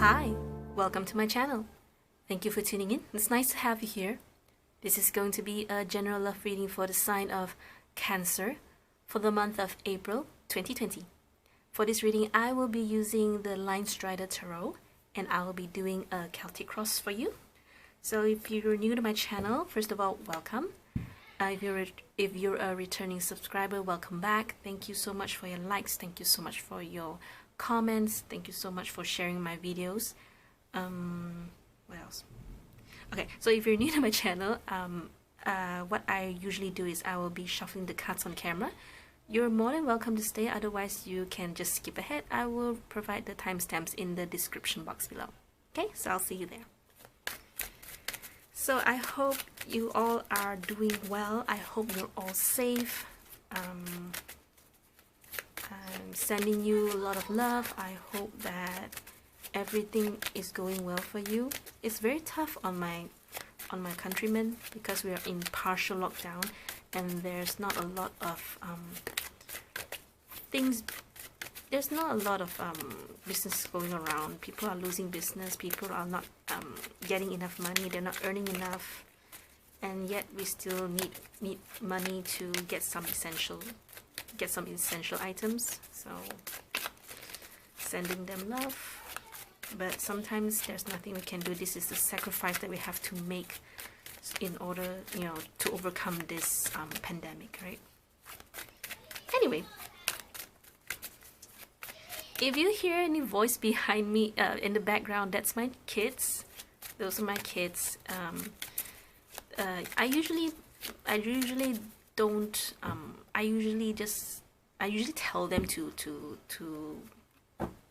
Hi, welcome to my channel. Thank you for tuning in. It's nice to have you here. This is going to be a general love reading for the sign of Cancer for the month of April 2020. For this reading, I will be using the Untitled Tarot and I will be doing a Celtic cross for you. So if you're new to my channel, first of all, welcome. If you're a returning subscriber, welcome back. Thank you so much for your likes. Thank you so much for your comments. Thank you so much for sharing my videos. What else? Okay, so if you're new to my channel, what I usually do is I will be shuffling the cards on camera. You're more than welcome to stay, otherwise you can just skip ahead. I will provide the timestamps in the description box below. Okay, so I'll see you there. So I hope you all are doing well. I hope you're all safe. I'm sending you a lot of love. I hope that everything is going well for you. It's very tough on my countrymen because we are in partial lockdown and there's not a lot of things. There's not a lot of business going around. People are losing business. People are not getting enough money. They're not earning enough, and yet we still need money to get some essential items. So sending them love, but sometimes there's nothing we can do. This is the sacrifice that we have to make in order, to overcome this pandemic, right? Anyway. If you hear any voice behind me in the background, that's my kids. Those are my kids. I usually don't. I usually tell them to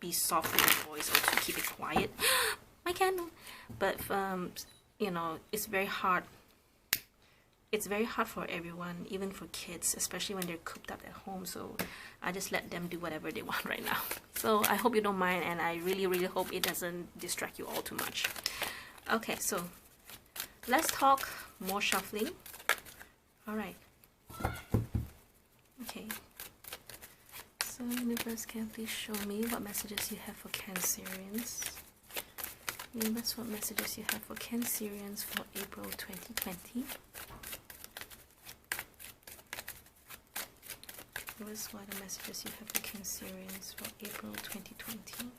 be soft with their voice or to keep it quiet. My candle. But it's very hard. It's very hard for everyone, even for kids, especially when they're cooped up at home. So I just let them do whatever they want right now. So I hope you don't mind, and I really hope it doesn't distract you all too much. Okay, so let's talk more shuffling. All right. Okay. So universe, can please show me what messages you have for Cancerians? Universe, what messages you have for Cancerians for April 2020? What are the messages you have for Cancerians for April 2020?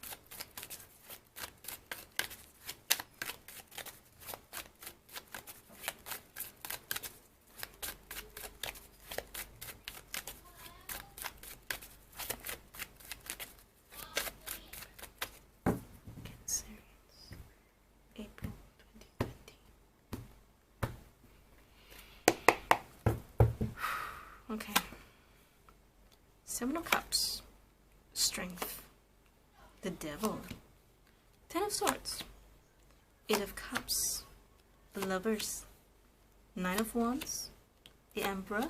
Cancerians, April 2020. Okay. Seven of Cups, Strength, the Devil, Ten of Swords, Eight of Cups, the Lovers, Nine of Wands, the Emperor,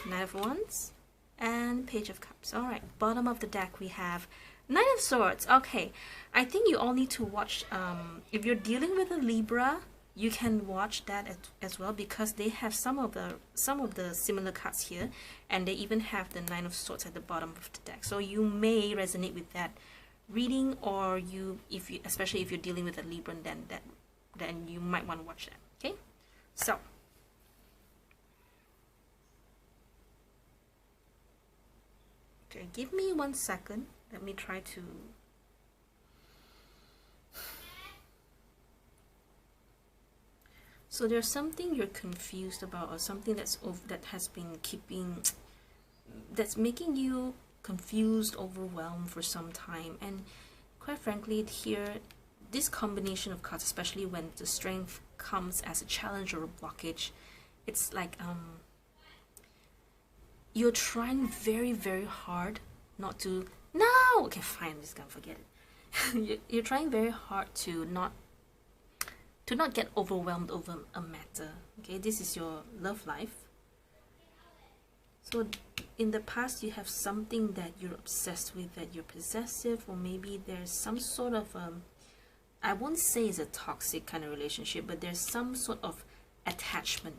Knight of Wands, and Page of Cups. Alright, bottom of the deck we have Nine of Swords. Okay, I think you all need to watch, if you're dealing with a Libra, you can watch that as well, because they have some of the similar cards here, and they even have the Nine of Swords at the bottom of the deck. So you may resonate with that reading, or especially if you're dealing with a Libra, then you might want to watch that. Okay, so okay, give me 1 second. Let me try to. So there's something you're confused about, or something that's making you confused, overwhelmed for some time. And quite frankly, here, this combination of cards, especially when the Strength comes as a challenge or a blockage, it's like you're trying very hard not to. No, okay, fine, I'm just gonna forget it. You're trying very hard to not get overwhelmed over a matter. Okay, this is your love life. So in the past you have something that you're obsessed with, that you're possessive, or maybe there's some sort of I won't say it's a toxic kind of relationship, but there's some sort of attachment.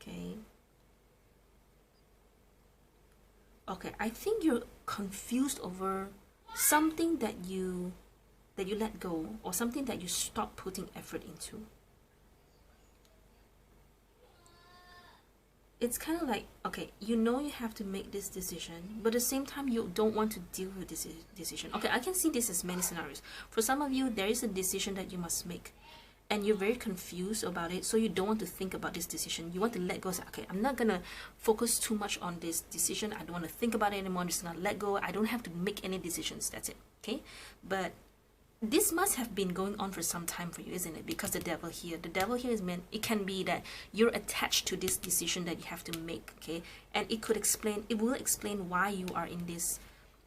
Okay, Okay, I think you're confused over something that you let go, or something that you stop putting effort into. It's kind of like, okay, you know you have to make this decision, but at the same time you don't want to deal with this decision. Okay, I can see this as many scenarios. For some of you, there is a decision that you must make, and you're very confused about it, so you don't want to think about this decision. You want to let go. Say, okay, I'm not gonna focus too much on this decision. I don't want to think about it anymore. I'm just gonna let go. I don't have to make any decisions. That's it. Okay, but this must have been going on for some time for you, isn't it? Because the devil here is meant, it can be that you're attached to this decision that you have to make, okay? And it will explain why you are in this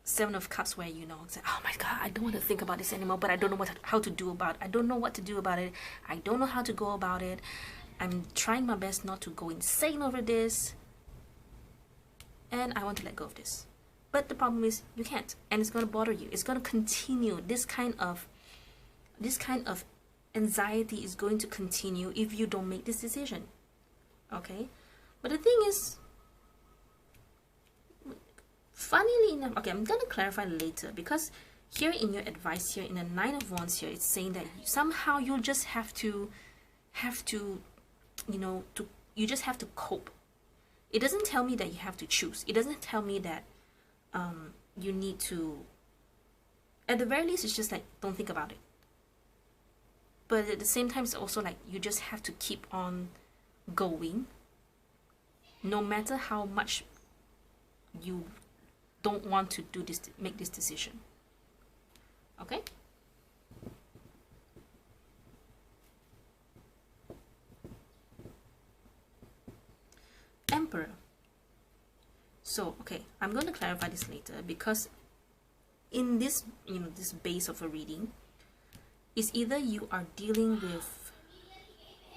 Seven of Cups, where you know, say, oh my God, I don't want to think about this anymore, but I don't know how to do about it. I don't know what to do about it. I don't know how to go about it. I'm trying my best not to go insane over this, and I want to let go of this. But the problem is you can't, and it's going to bother you. It's going to continue. This kind of anxiety is going to continue if you don't make this decision. Okay? But the thing is, funnily enough, okay, I'm going to clarify later, because here in your advice here, in the Nine of Wands here, it's saying that somehow you'll just have to, you know, you just have to cope. It doesn't tell me that you have to choose. It doesn't tell me that you need to, at the very least, it's just like, don't think about it. But at the same time, it's also like, you just have to keep on going, no matter how much you don't want to do this, make this decision. Okay? Emperor. So, okay, I'm going to clarify this later, because in this, you know, this base of a reading, is either you are dealing with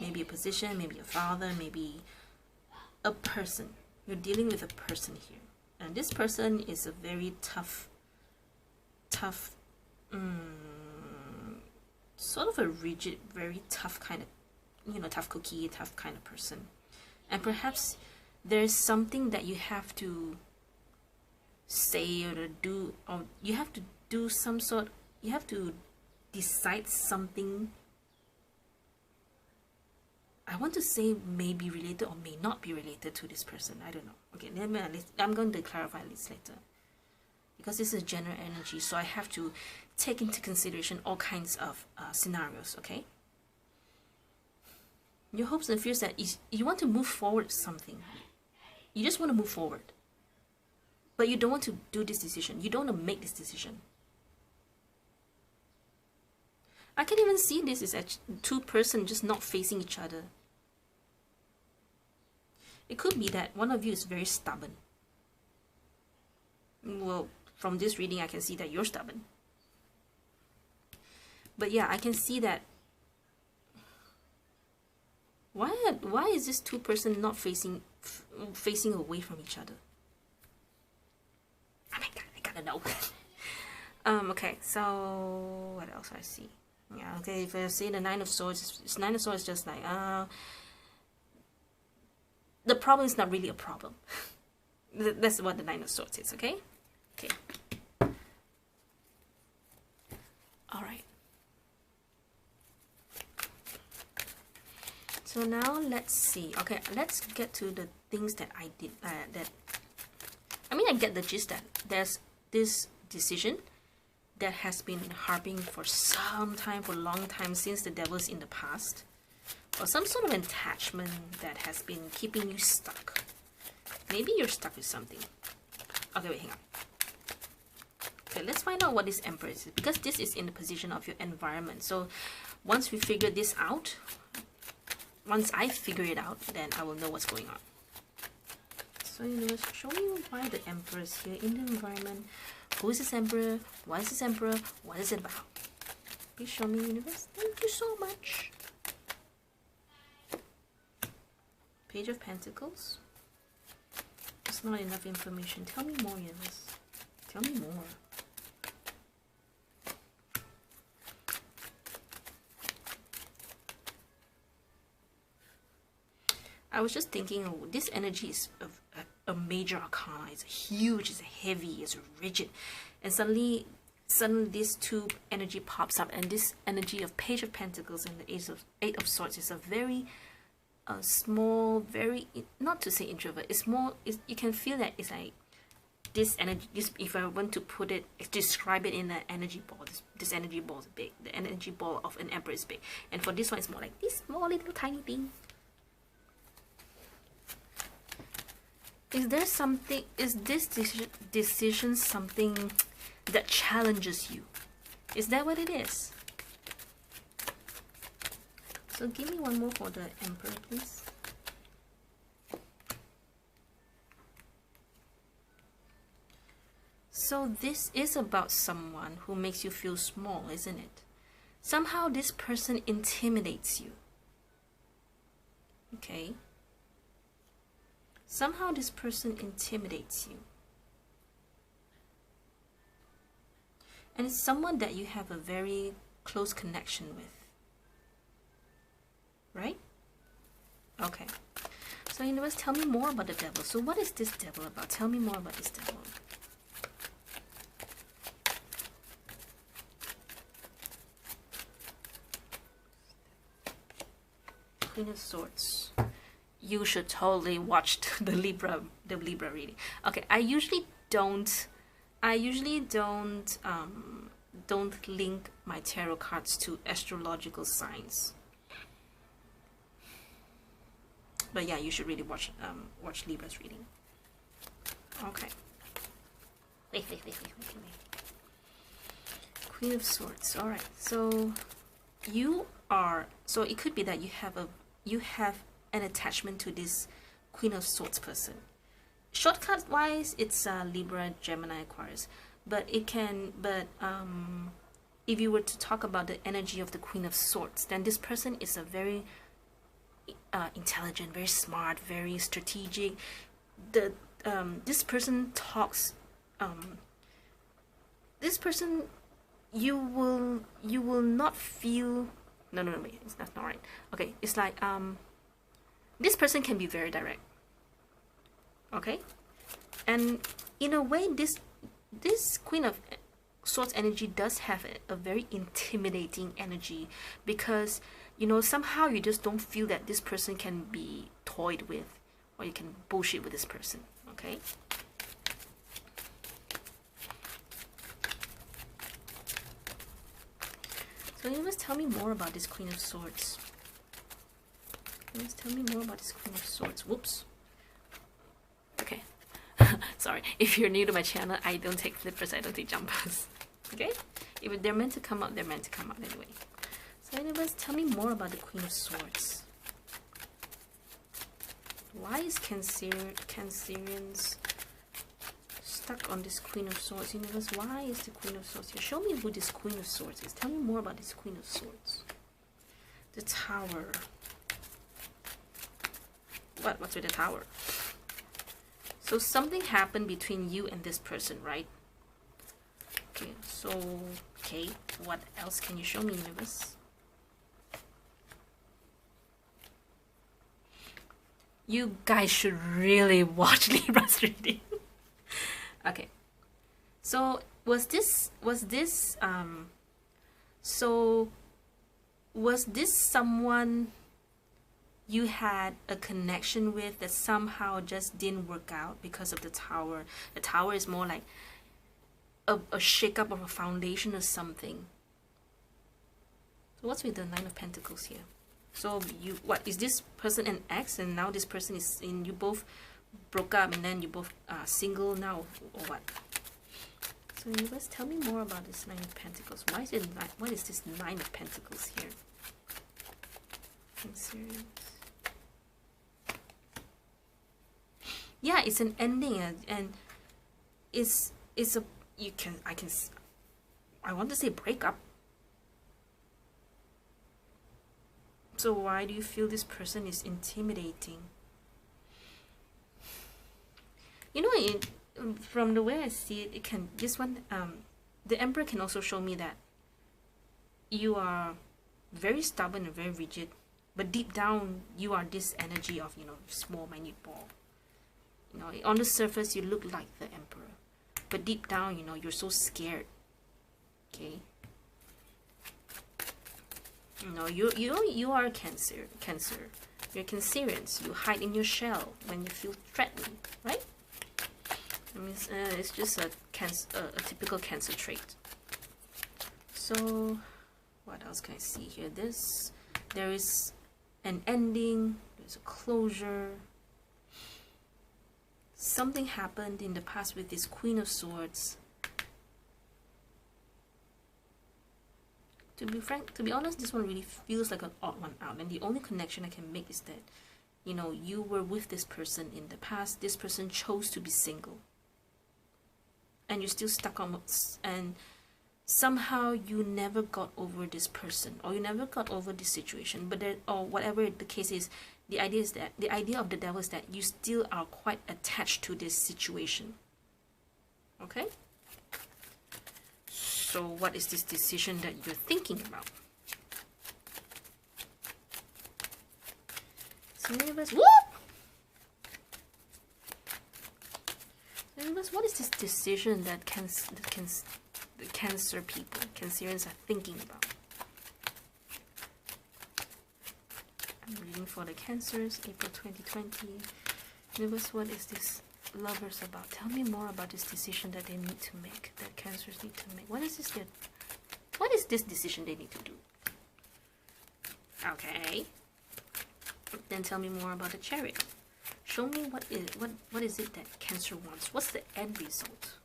maybe a position, maybe a father, maybe a person. You're dealing with a person here. And this person is a very tough, sort of a rigid, very tough kind of, you know, tough cookie, tough kind of person. And perhaps there's something that you have to say or do, or you have to do some sort, you have to decide something. I want to say may be related or may not be related to this person. I don't know. Okay, I'm going to clarify this later, because this is general energy, so I have to take into consideration all kinds of scenarios. Okay, your hopes and fears that you want to move forward something. You just want to move forward, but you don't want to do this decision. You don't want to make this decision. I can even see this is a two person just not facing each other. It could be that one of you is very stubborn. Well, from this reading, I can see that you're stubborn. But yeah, I can see that. Why is this two person not facing away from each other? Oh my God, I gotta know. Okay, so what else I see? Yeah, okay, if I see the Nine of Swords, it's Nine of Swords just like, the problem is not really a problem. That's what the Nine of Swords is, okay? Okay. Alright. So now let's see. Okay, let's get to the things that I did, I get the gist that there's this decision that has been harping for some time, for a long time, since the devil's in the past, or some sort of attachment that has been keeping you stuck. Maybe you're stuck with something. Okay, wait, hang on. Okay, let's find out what this Emperor is, because this is in the position of your environment. So once we figure this out, once I figure it out, then I will know what's going on. So universe, show me why the Emperor is here in the environment. Who is this Emperor? Why is this Emperor? What is it about? Please show me, universe. Thank you so much. Page of Pentacles. There's not enough information. Tell me more, universe. Tell me more. I was just thinking, this energy is a a major arcana. It's huge, it's heavy, it's rigid, and suddenly this two energy pops up, and this energy of Page of Pentacles and the Eight of Swords is a very small, very, not to say introvert, it's more, you can feel that it's like this energy, this, if I want to put it, describe it in an energy ball, this energy ball is big, the energy ball of an emperor is big, and for this one it's more like this small little tiny thing. Is there something, is this decision something that challenges you? Is that what it is? So give me one more for the Emperor, please. So this is about someone who makes you feel small, isn't it? Somehow this person intimidates you. Okay? Somehow this person intimidates you. And it's someone that you have a very close connection with. Right? Okay. So universe, tell me more about the devil. So what is this devil about? Tell me more about this devil. Queen of Swords. You should totally watch the Libra reading. Okay, I usually don't link my tarot cards to astrological signs. But yeah, you should really watch Libra's reading. Okay. Wait. Queen of Swords. All right. So you are. So it could be that you have an attachment to this Queen of Swords person. Shortcut wise, it's Libra, Gemini, Aquarius. But it can. But if you were to talk about the energy of the Queen of Swords, then this person is a very intelligent, very smart, very strategic. This person talks. This person, you will not feel. No, wait, that's not right. Okay, it's like this person can be very direct. Okay, and in a way, this Queen of Swords energy does have a very intimidating energy, because you know, somehow you just don't feel that this person can be toyed with, or you can bullshit with this person. Okay. So you must tell me more about this Queen of Swords. You must tell me more about this Queen of Swords. Whoops. Okay. Sorry. If you're new to my channel, I don't take flippers, I don't take jumpers. Okay? If they're meant to come out, they're meant to come out anyway. So anyways, tell me more about the Queen of Swords. Why is Cancerians stuck on this Queen of Swords? Universe, why is the Queen of Swords here? Show me who this Queen of Swords is. Tell me more about this Queen of Swords. The Tower. What's with the Tower? So something happened between you and this person, right? Okay, so, okay, what else can you show me, universe? You guys should really watch Libra's reading. Okay, so was this someone you had a connection with that somehow just didn't work out because of the Tower? The Tower is more like a shake-up of a foundation or something. So what's with the Nine of Pentacles here? So what is this person an ex, and now this person is in, you both broke up, and then you both are single now, or what? So universe, tell me more about this Nine of Pentacles. Why is it what is this Nine of Pentacles here? I'm serious. Yeah, it's an ending, and it's a, I want to say breakup. So why do you feel this person is intimidating? You know, from the way I see it, the Emperor can also show me that you are very stubborn and very rigid, but deep down you are this energy of, you know, small, minute ball. You know, on the surface you look like the Emperor, but deep down, you know, you're so scared. Okay. You know, you are Cancer. You're Cancerians. You hide in your shell when you feel threatened, right? I mean, it's just a typical Cancer trait. So, what else can I see here? There is an ending. There's a closure. Something happened in the past with this Queen of Swords. To be frank, to be honest, this one really feels like an odd one out, and the only connection I can make is that, you know, you were with this person in the past. This person chose to be single, and you're still stuck on, and somehow you never got over this person, or you never got over this situation. But there, or whatever the case is, the idea of the Devil is that you still are quite attached to this situation. Okay. So what is this decision that you're thinking about? So universe, what is this decision that the Cancer people, Cancerians, are thinking about? I'm reading for the Cancers, April 2020. Universe, what is this Lovers about? Tell me more about this decision that they need to make, that Cancers need to make. What is this decision they need to do? Okay. Then tell me more about the Chariot. Show me what is it that Cancer wants? What's the end result?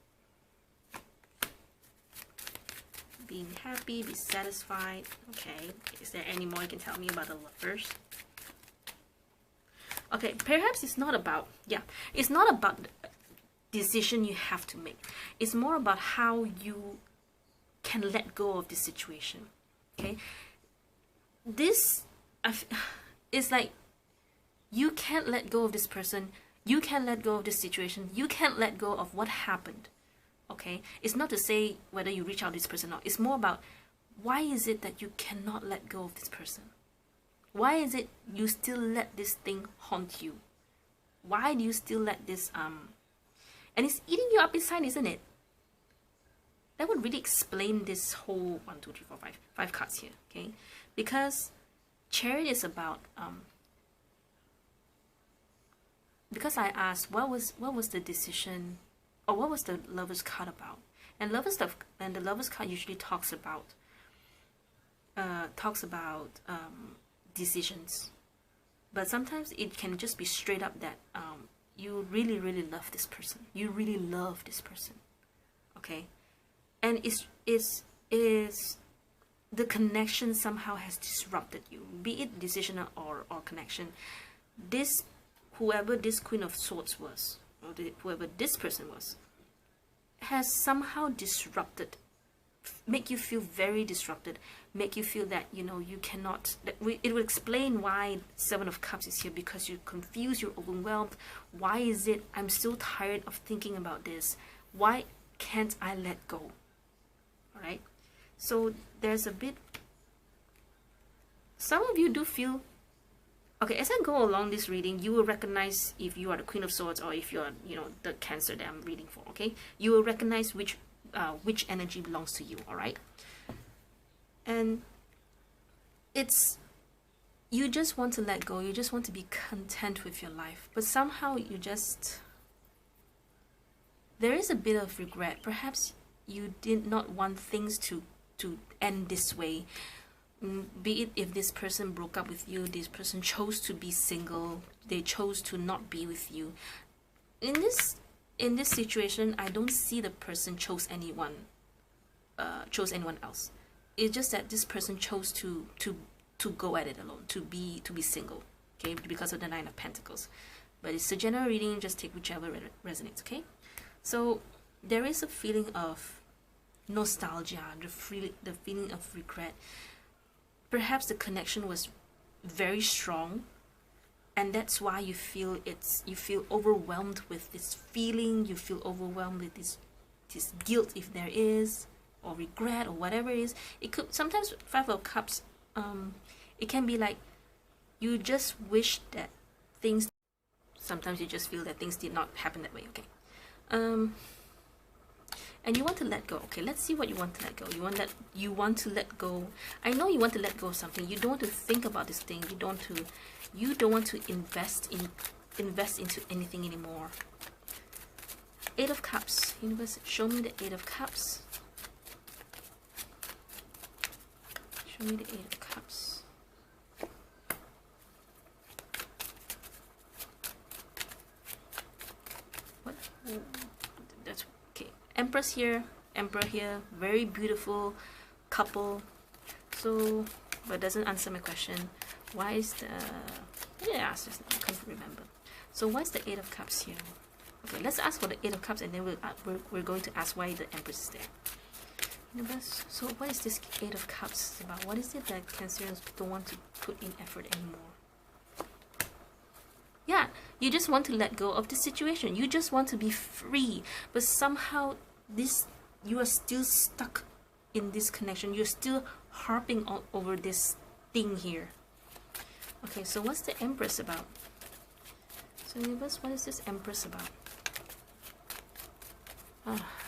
Being happy, be satisfied. Okay. Is there any more you can tell me about the Lovers? Okay, perhaps it's not about, it's not about the decision you have to make. It's more about how you can let go of this situation. Okay, this is like, you can't let go of this person. You can't let go of this situation. You can't let go of what happened. Okay, it's not to say whether you reach out to this person or not. It's more about, why is it that you cannot let go of this person? Why is it you still let this thing haunt you? Why do you still let this and it's eating you up inside, isn't it? That would really explain this whole 1, 2, 3, 4, 5 cards here, okay? Because Chariot is about because I asked what was the decision, or what was the Lovers card about? And the Lovers card usually talks about decisions, but sometimes it can just be straight up that you really love this person. You really love this person, okay? And is the connection somehow has disrupted you, be it decision or connection. Whoever this Queen of Swords was, or whoever this person was, has somehow disrupted, make you feel very disrupted, make you feel that, you know, you cannot, it will explain why 7 of Cups is here, because you're confused, you're overwhelmed. Why is it I'm so tired of thinking about this? Why can't I let go? All right, so there's a bit, some of you do feel, okay, as I go along this reading, you will recognize if you are the Queen of Swords or if you're, you know, the Cancer that I'm reading for, okay? You will recognize which energy belongs to you, all right? And it's, you just want to let go, you just want to be content with your life, but somehow you just, there is a bit of regret. Perhaps you did not want things to end this way. Be it if this person broke up with you, this person chose to be single, they chose to not be with you. In this situation, I don't see the person chose anyone else. It's just that this person chose to go at it alone, to be single, okay, because of the 9 of Pentacles. But it's a general reading, just take whichever resonates, okay? So there is a feeling of nostalgia, the feeling of regret. Perhaps the connection was very strong, and that's why you feel overwhelmed with this feeling. You feel overwhelmed with this guilt, if there is, or regret, or whatever it is. It could sometimes 5 of Cups. It can be like you just wish that things. Sometimes you just feel that things did not happen that way. Okay. And you want to let go. Okay, let's see what you want to let go. You want to let go. I know you want to let go of something. You don't want to think about this thing. You don't want to invest into anything anymore. Eight of Cups. Universe, show me the Eight of Cups. Show me the Eight of Cups. What? That's okay. Empress here, Emperor here. Very beautiful couple. So, but doesn't answer my question. Why is the... Yeah, I can't remember. So why is the Eight of Cups here? Okay, let's ask for the Eight of Cups, and then we're going to ask why the Empress is there. Universe, so what is this Eight of Cups about? What is it that Cancerians don't want to put in effort anymore? Yeah, you just want to let go of the situation. You just want to be free, but somehow you are still stuck in this connection. You're still harping all over this thing here. Okay, so what's the Empress about? So Universe, what is this Empress about?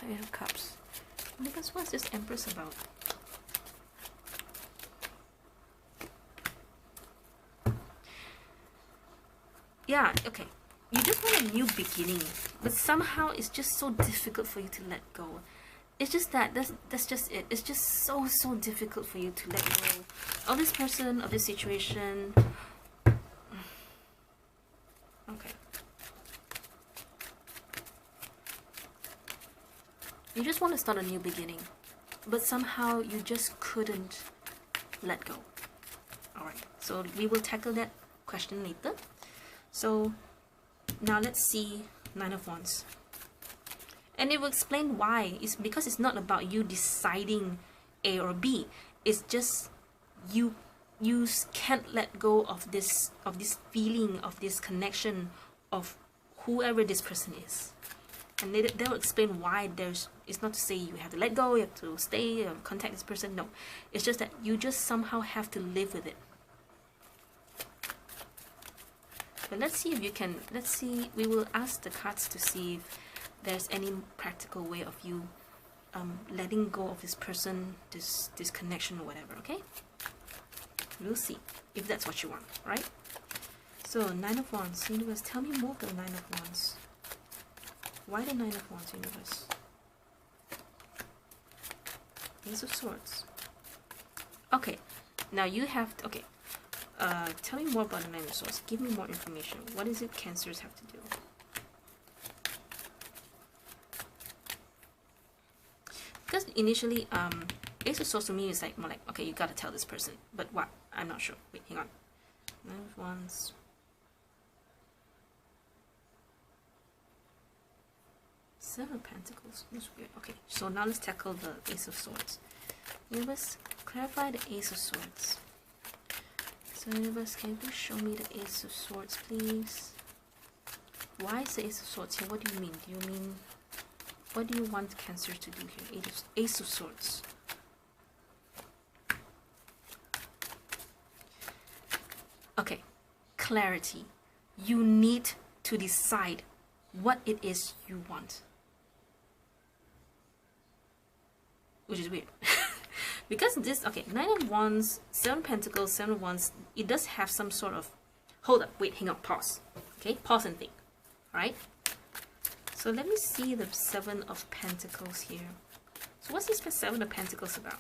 Eight of Cups. Universe, what's this Empress about? Yeah, okay. You just want a new beginning, but somehow it's just so difficult for you to let go. It's just that's just it. It's just so difficult for you to let go of this person, of this situation. Okay. You just want to start a new beginning, but somehow you just couldn't let go. Alright, so we will tackle that question later. So now let's see Nine of Wands. And it will explain why. It's because it's not about you deciding A or B. It's just you can't let go of this feeling, of this connection of whoever this person is. And they will explain why it's not to say you have to let go, you have to stay or contact this person. No, it's just that you just somehow have to live with it. But let's see if you can, we will ask the cards to see if there's any practical way of you letting go of this person, this connection or whatever, okay? We'll see if that's what you want, right? So, Nine of Wands, Universe, tell me more about the Nine of Wands. Why the Nine of Wands, Universe? Ace of Swords. Okay, now you have to, okay. Tell me more about the Nine of Swords. Give me more information. What is it Cancers have to do? Because initially, Ace of Swords to me is like more like, okay, you gotta tell this person, but what? I'm not sure. Wait, hang on. Nine of Wands. Seven of Pentacles. That's weird. Okay, so now let's tackle the Ace of Swords. Universe, clarify the Ace of Swords. So Universe, can you please show me the Ace of Swords, please? Why is the Ace of Swords here? What do you mean? Do you mean, what do you want Cancer to do here? Ace of Swords. Okay, clarity. You need to decide what it is you want. Which is weird. Because this, okay, Nine of Wands, Seven of Pentacles, Seven of Wands, it does have some sort of, hold up, wait, hang on, pause. Okay, pause and think. Alright? So let me see the Seven of Pentacles here. So what's this Seven of Pentacles about?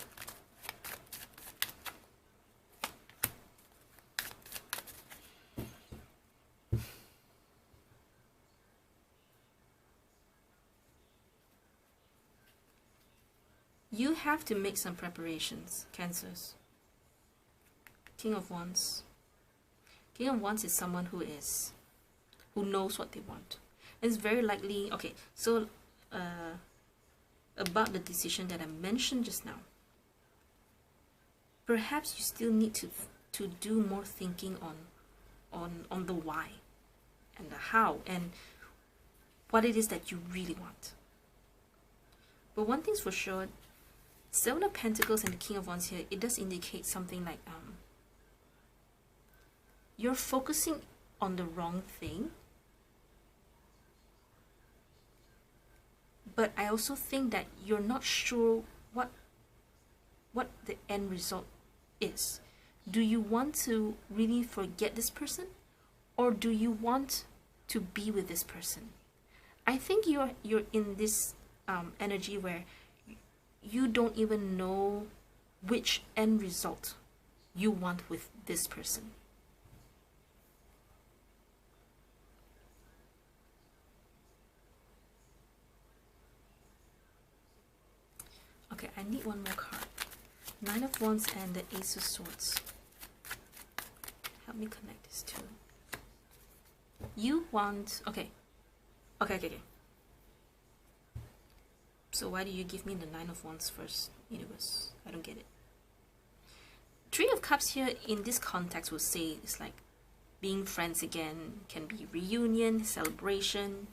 You have to make some preparations, Cancers. King of Wands. King of Wands is someone who knows what they want. It's very likely, okay, so about the decision that I mentioned just now. Perhaps you still need to do more thinking on the why and the how and what it is that you really want. But one thing's for sure, Seven of Pentacles and the King of Wands here, it does indicate something like you're focusing on the wrong thing but I also think that you're not sure what the end result is. Do you want to really forget this person, or do you want to be with this person? I think you're in this energy where you don't even know which end result you want with this person. Okay, I need one more card. Nine of Wands and the Ace of Swords. Help me connect this two. You want... Okay. So why do you give me the Nine of Wands first, universe? I don't get it. Three of Cups here in this context would say it's like being friends again, can be reunion, celebration.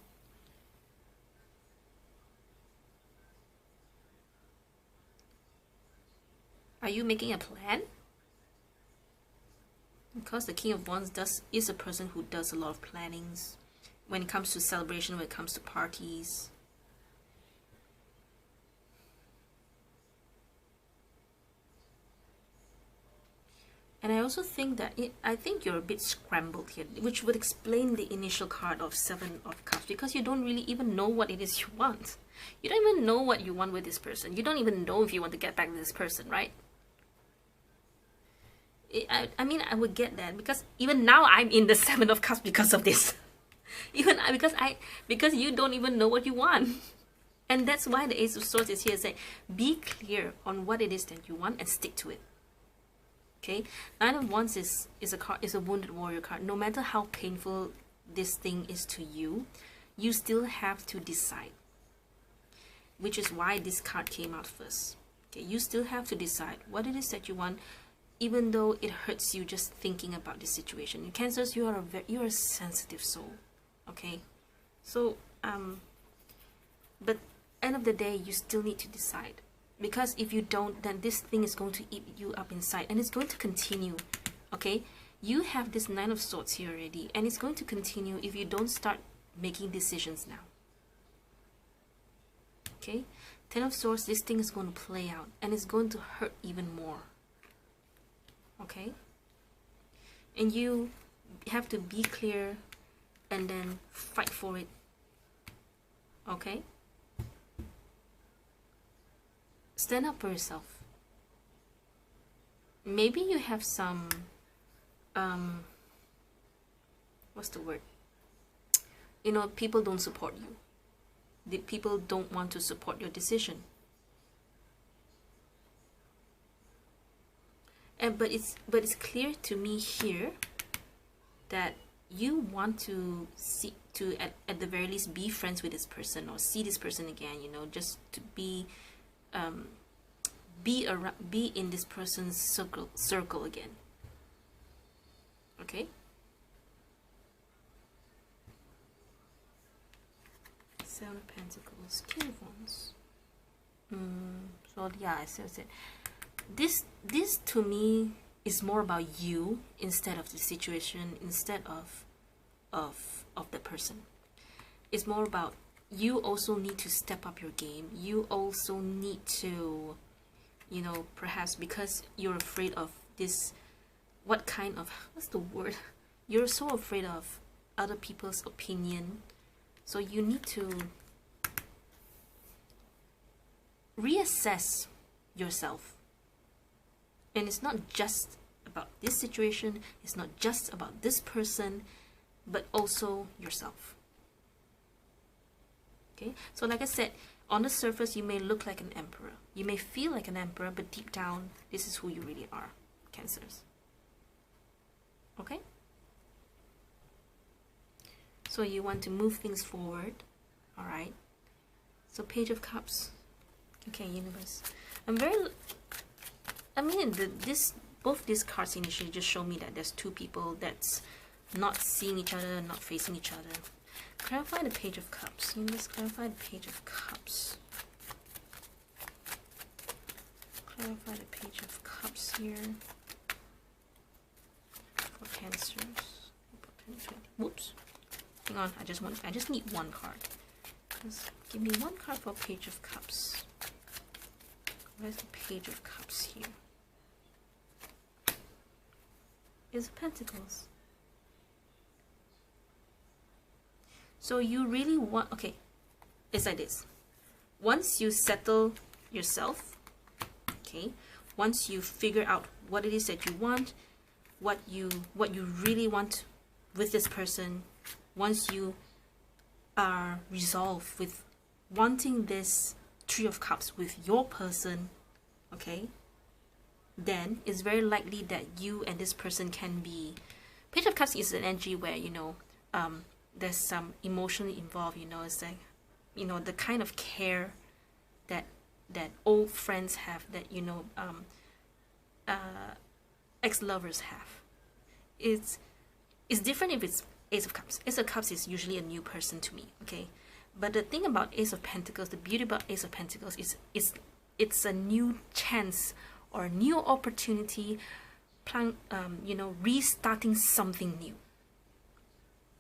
Are you making a plan? Because the King of Wands is a person who does a lot of plannings when it comes to celebration, when it comes to parties. And I also think that I think you're a bit scrambled here, which would explain the initial card of Seven of Cups, because you don't really even know what it is you want. You don't even know what you want with this person. You don't even know if you want to get back with this person, right? I mean, I would get that, because even now I'm in the Seven of Cups because of this. Because you don't even know what you want. And that's why the Ace of Swords is here saying, be clear on what it is that you want and stick to it. Okay, Nine of Wands is a wounded warrior card. No matter how painful this thing is to you, you still have to decide. Which is why this card came out first. Okay, you still have to decide what it is that you want, even though it hurts you just thinking about this situation. In Cancers, you're a sensitive soul. Okay, so but end of the day, you still need to decide. Because if you don't, then this thing is going to eat you up inside, and it's going to continue. Okay, you have this Nine of Swords here already, and it's going to continue if you don't start making decisions now. Okay, Ten of Swords, this thing is going to play out, and it's going to hurt even more. Okay, and you have to be clear and then fight for it. Okay, stand up for yourself. Maybe you have some what's the word, you know, people don't support you. The people don't want to support your decision. But it's clear to me here that you want to see to at the very least be friends with this person, or see this person again, you know, just to be in this person's circle again. Okay, Seven of Pentacles, King of Wands. So yeah, I said this to me is more about you instead of the situation, instead of the person. It's more about you also need to step up your game. You also need to, you know, perhaps because you're afraid of this, what's the word? You're so afraid of other people's opinion. So you need to reassess yourself. And it's not just about this situation, it's not just about this person, but also yourself. Okay, so like I said, on the surface you may look like an emperor, you may feel like an emperor, but deep down this is who you really are, Cancers. Okay, so you want to move things forward. All right, so Page of Cups. Okay, universe, both these cards initially just show me that there's two people that's not seeing each other, not facing each other. Clarify the Page of Cups. Universe, clarify the Page of Cups. Clarify the Page of Cups here for Cancers. Whoops. Hang on, I just need one card. Just give me one card for Page of Cups. Where's the Page of Cups here? Ace of Pentacles. So you really want, okay, it's like this. Once you settle yourself, okay, once you figure out what it is that you want, what you really want with this person, once you are resolved with wanting this Three of Cups with your person, okay, then it's very likely that you and this person can be. Page of Cups is an energy where, you know, there's some emotion involved, you know. It's like, you know, the kind of care that old friends have, that, you know, ex-lovers have. It's different if it's Ace of Cups. Ace of Cups is usually a new person to me, okay? But the thing about Ace of Pentacles, the beauty about Ace of Pentacles is it's a new chance or a new opportunity, you know, restarting something new.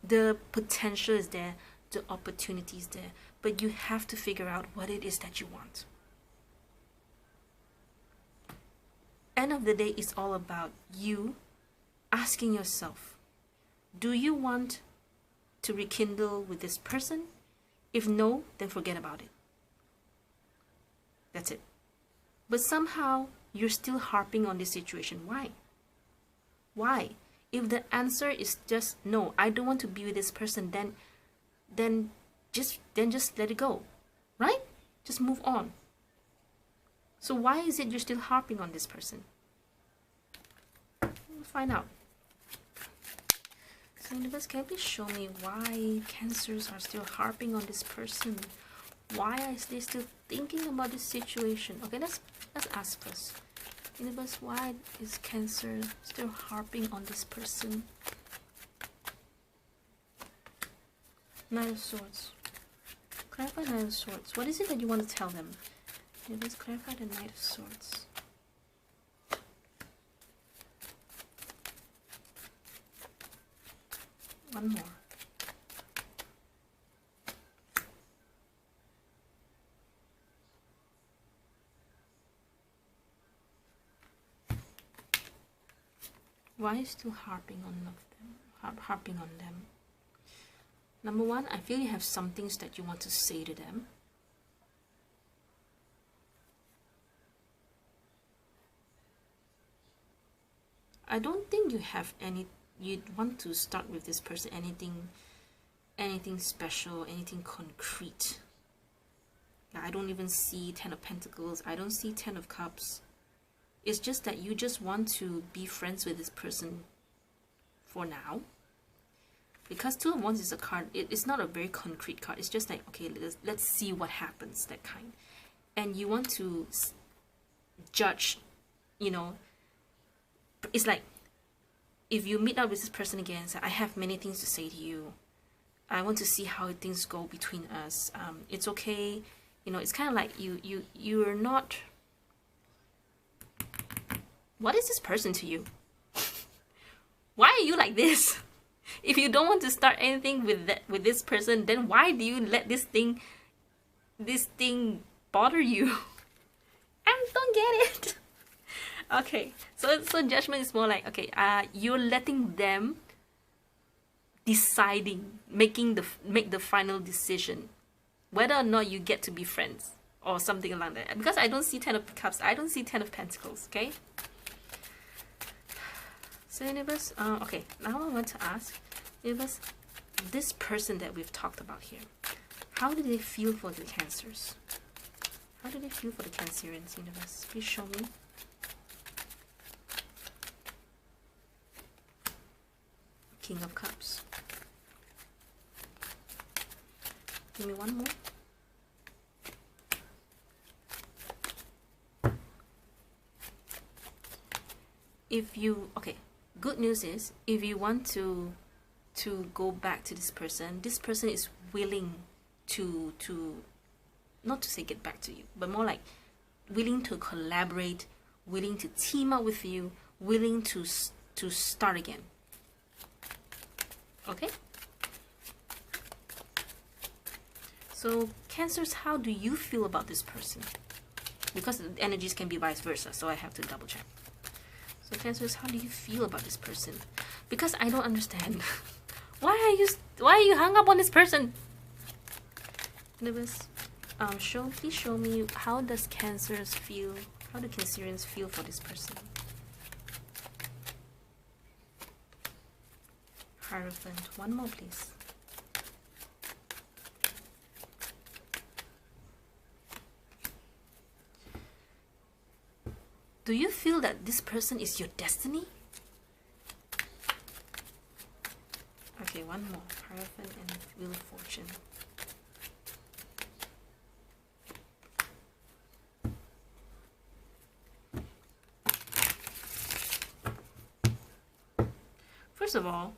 The potential is there, the opportunity is there, but you have to figure out what it is that you want. End of the day, it's all about you asking yourself, do you want to rekindle with this person? If no, then forget about it. That's it. But somehow you're still harping on this situation. Why? Why? If the answer is just no, I don't want to be with this person, then just let it go, right? Just move on. So why is it you're still harping on this person? We'll find out. So universe, can you please show me why Cancers are still harping on this person? Why are they still thinking about this situation? Okay, let's ask first. Universe, why is Cancer still harping on this person? Knight of Swords. Clarify Knight of Swords. What is it that you want to tell them? Universe, clarify the Knight of Swords. One more. Why is still harping on them? Harping on them. Number one, I feel you have some things that you want to say to them. I don't think you have any. You want to start with this person anything special, anything concrete. I don't even see 10 of Pentacles. I don't see 10 of Cups. It's just that you just want to be friends with this person for now. Because 2 of Wands is a card, it's not a very concrete card. It's just like, okay, let's see what happens, that kind. And you want to judge, you know. It's like, if you meet up with this person again, say, I have many things to say to you. I want to see how things go between us. It's okay. You know, it's kind of like you're not... What is this person to you? Why are you like this? If you don't want to start anything with this person, then why do you let this thing bother you? I don't get it. Okay, so judgment is more like, okay, you're letting them make the final decision whether or not you get to be friends or something along that. Because I don't see 10 of Cups, I don't see 10 of Pentacles. Okay. So universe, okay, now I want to ask universe, this person that we've talked about here, how do they feel for the Cancers? How do they feel for the Cancerians, universe? Please show me. King of Cups. Give me one more. If you, okay, good news is, if you want to go back to this person is willing to not to say get back to you, but more like willing to collaborate, willing to team up with you, willing to start again. Okay? So Cancers, how do you feel about this person? Because the energies can be vice versa, so I have to double check. So Cancers, how do you feel about this person? Because I don't understand. Why are you hung up on this person? Universe, please show me, how does Cancers feel? How do Cancerians feel for this person? Hierophant, one more please. Do you feel that this person is your destiny? Okay, one more. Hierophant and Wheel of Fortune. First of all,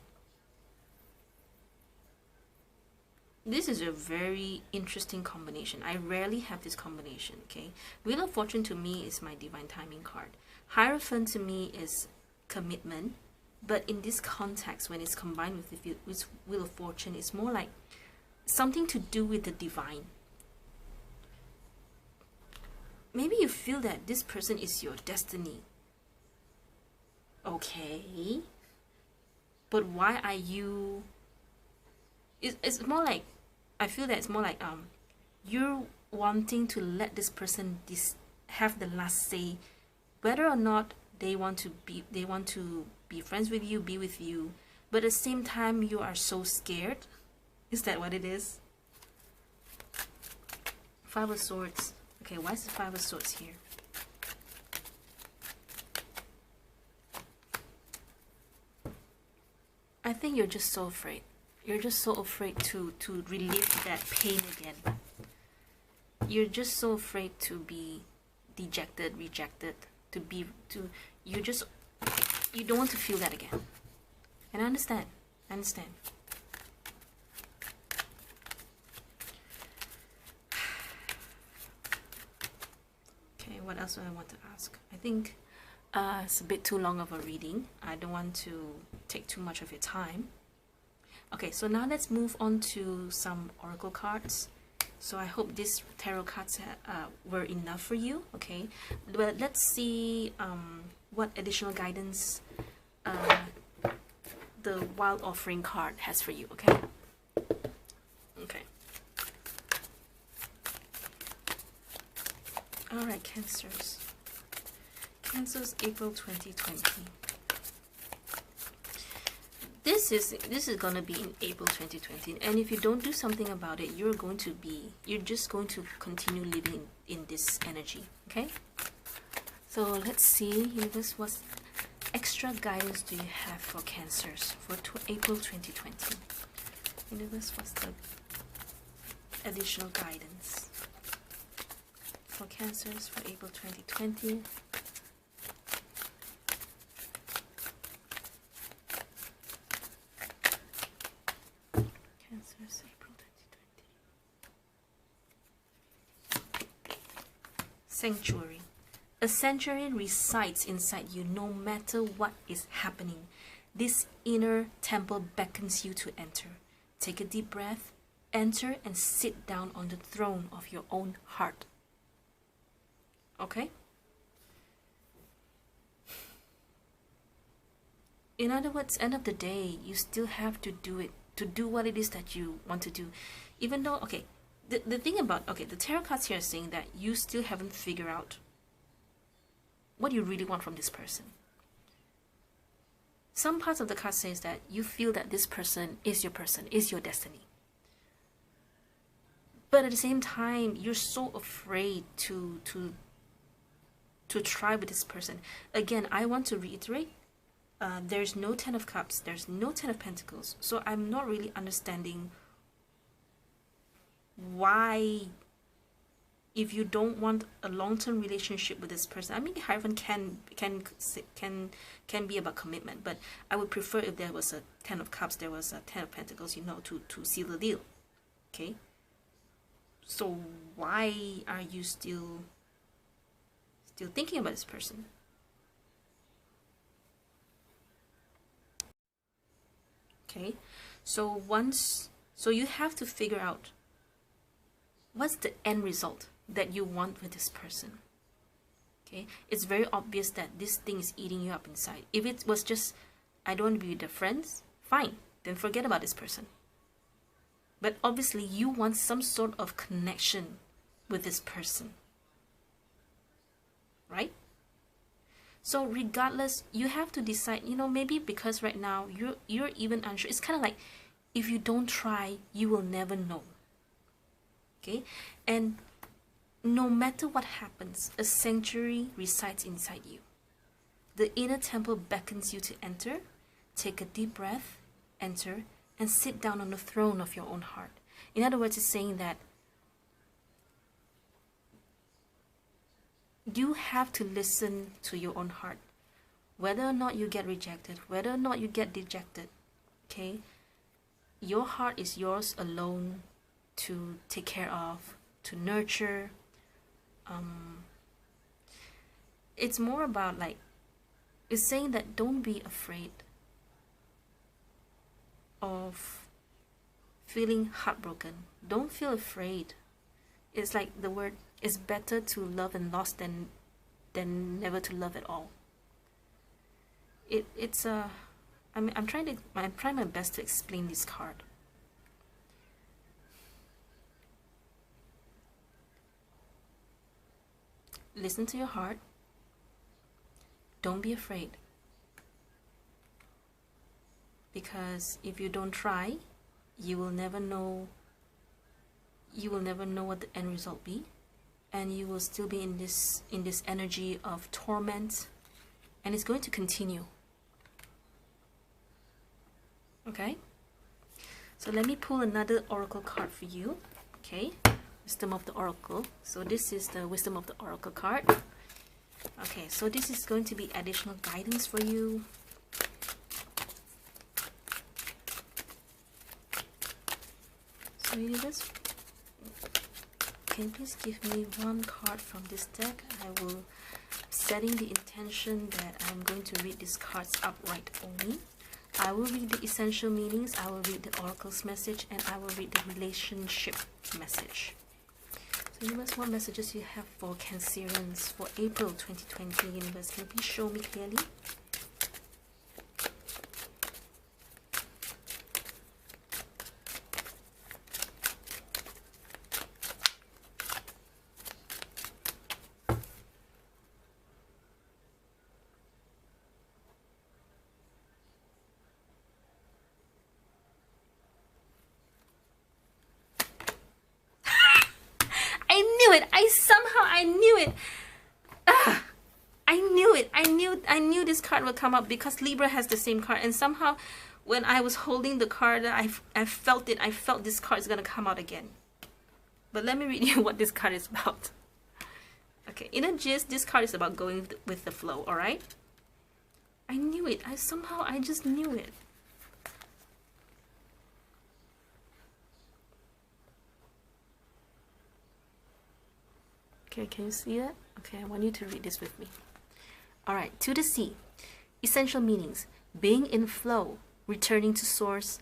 this is a very interesting combination. I rarely have this combination, okay? Wheel of Fortune to me is my divine timing card. Hierophant to me is commitment, but in this context, when it's combined with Wheel of Fortune, it's more like something to do with the divine. Maybe you feel that this person is your destiny. Okay. But why are you... It's more like, I feel that it's more like you're wanting to let this person have the last say, whether or not they want to be friends with you, be with you, but at the same time you are so scared. Is that what it is? Five of Swords. Okay, why is the Five of Swords here? I think you're just so afraid. You're just so afraid to relive that pain again. You're just so afraid to be dejected, rejected, you don't want to feel that again. And I understand. Okay, what else do I want to ask? I think it's a bit too long of a reading. I don't want to take too much of your time. Okay, so now let's move on to some oracle cards. So I hope these tarot cards were enough for you. Okay, but let's see what additional guidance the Wild Offering card has for you. Okay. All right, Cancers, April 2020. This is gonna be in April 2020, and if you don't do something about it, you're just going to continue living in this energy. Okay. So let's see, universe, what extra guidance do you have for Cancers for April 2020? Universe, what's the additional guidance for Cancers for April 2020? Cancers, April 2020. Sanctuary. A sanctuary resides inside you no matter what is happening. This inner temple beckons you to enter. Take a deep breath, enter and sit down on the throne of your own heart. Okay? In other words, end of the day, you still have to do it, to do what it is that you want to do. Even though, okay, the thing about, okay, the tarot cards here are saying that you still haven't figured out what you really want from this person. Some parts of the card says that you feel that this person, is your destiny. But at the same time, you're so afraid to try with this person. Again, I want to reiterate, there's no Ten of Cups, there's no Ten of Pentacles. So I'm not really understanding why, if you don't want a long-term relationship with this person, I mean, Hierophant can be about commitment, but I would prefer if there was a Ten of Cups, there was a Ten of Pentacles, you know, to seal the deal. Okay. So why are you still thinking about this person? Okay. So you have to figure out what's the end result that you want with this person? Okay, it's very obvious that this thing is eating you up inside. If it was just, I don't want to be with the friends, fine, then forget about this person. But obviously you want some sort of connection with this person, right? So regardless, you have to decide, you know, maybe because right now you're even unsure. It's kind of like, if you don't try, you will never know. Okay, and no matter what happens, a sanctuary resides inside you. The inner temple beckons you to enter. Take a deep breath, enter, and sit down on the throne of your own heart. In other words, it's saying that you have to listen to your own heart. Whether or not you get rejected, whether or not you get dejected, okay? Your heart is yours alone to take care of, to nurture. It's more about like, it's saying that don't be afraid of feeling heartbroken. Don't feel afraid. It's like the word, it's better to love and lost than never to love at all. I'm trying my best to explain this card. Listen to your heart. Don't be afraid. Because if you don't try, you will never know what the end result be, and you will still be in this energy of torment, and it's going to continue. Okay? So let me pull another oracle card for you. Okay? Wisdom of the Oracle. So this is the Wisdom of the Oracle card. Okay, so this is going to be additional guidance for you. So universe, can you please give me one card from this deck? I will setting the intention that I'm going to read these cards upright only. I will read the essential meanings, I will read the oracle's message, and I will read the relationship message. So universe, what messages you have for Cancerians for April 2020? Universe, can you please show me clearly? I knew it. I knew this card would come up because Libra has the same card, and somehow when I was holding the card, I felt it. I felt this card is gonna come out again. But let me read you what this card is about. Okay, in a gist, this card is about going with the flow. All right. I knew it. I just knew it. Okay, can you see that? Okay, I want you to read this with me. All right, to the sea. Essential meanings. Being in flow, returning to source,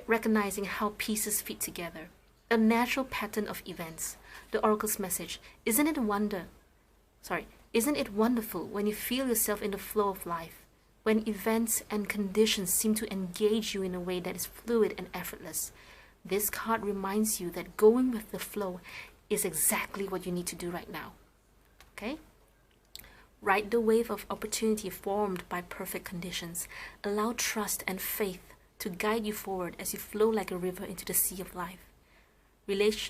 recognizing how pieces fit together. A natural pattern of events. The oracle's message. Isn't it wonderful when you feel yourself in the flow of life? When events and conditions seem to engage you in a way that is fluid and effortless. This card reminds you that going with the flow is exactly what you need to do right now. Okay? Ride the wave of opportunity formed by perfect conditions. Allow trust and faith to guide you forward as you flow like a river into the sea of life. Relationship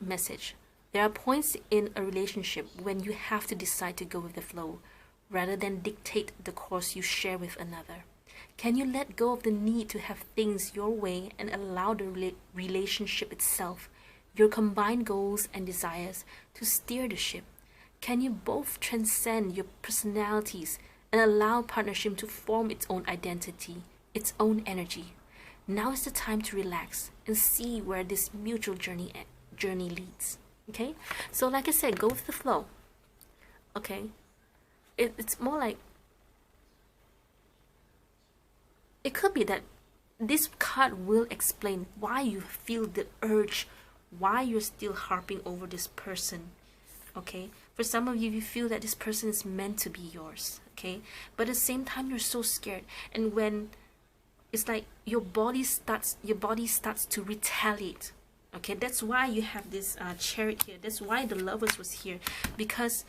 message. There are points in a relationship when you have to decide to go with the flow rather than dictate the course you share with another. Can you let go of the need to have things your way and allow the relationship itself, your combined goals and desires, to steer the ship? Can you both transcend your personalities and allow partnership to form its own identity, its own energy? Now is the time to relax and see where this mutual journey leads. Okay? So like I said, go with the flow. Okay? It's more like, it could be that this card will explain why you feel the urge, why you're still harping over this person. Okay, for some of you, you feel that this person is meant to be yours. Okay, but at the same time, you're so scared, and when it's like your body starts to retaliate. Okay, that's why you have this Chariot here. That's why the Lovers was here, because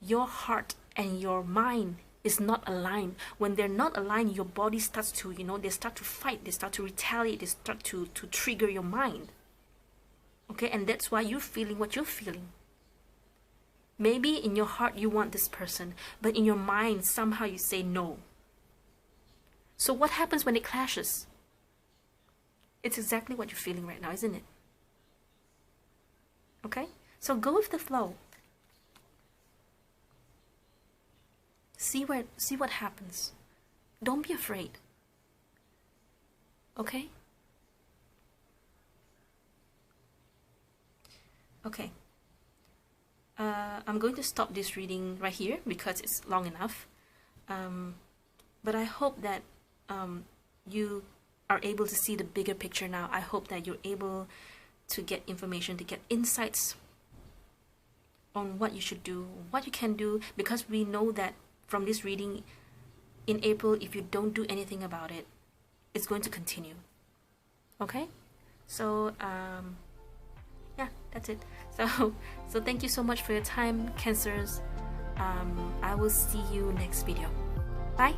your heart and your mind is not aligned. When they're not aligned, your body starts to, you know, they start to fight, they start to retaliate, they start to trigger your mind. Okay, and that's why you're feeling what you're feeling. Maybe in your heart you want this person, but in your mind somehow you say no. So what happens when it clashes? It's exactly what you're feeling right now, isn't it? Okay, so go with the flow. See what happens. Don't be afraid. Okay? Okay. I'm going to stop this reading right here because it's long enough. But I hope that you are able to see the bigger picture now. I hope that you're able to get information, to get insights on what you should do, what you can do, because we know that from this reading in April, if you don't do anything about it, it's going to continue. Okay? So, yeah, that's it. So thank you so much for your time, Cancers. I will see you next video. Bye.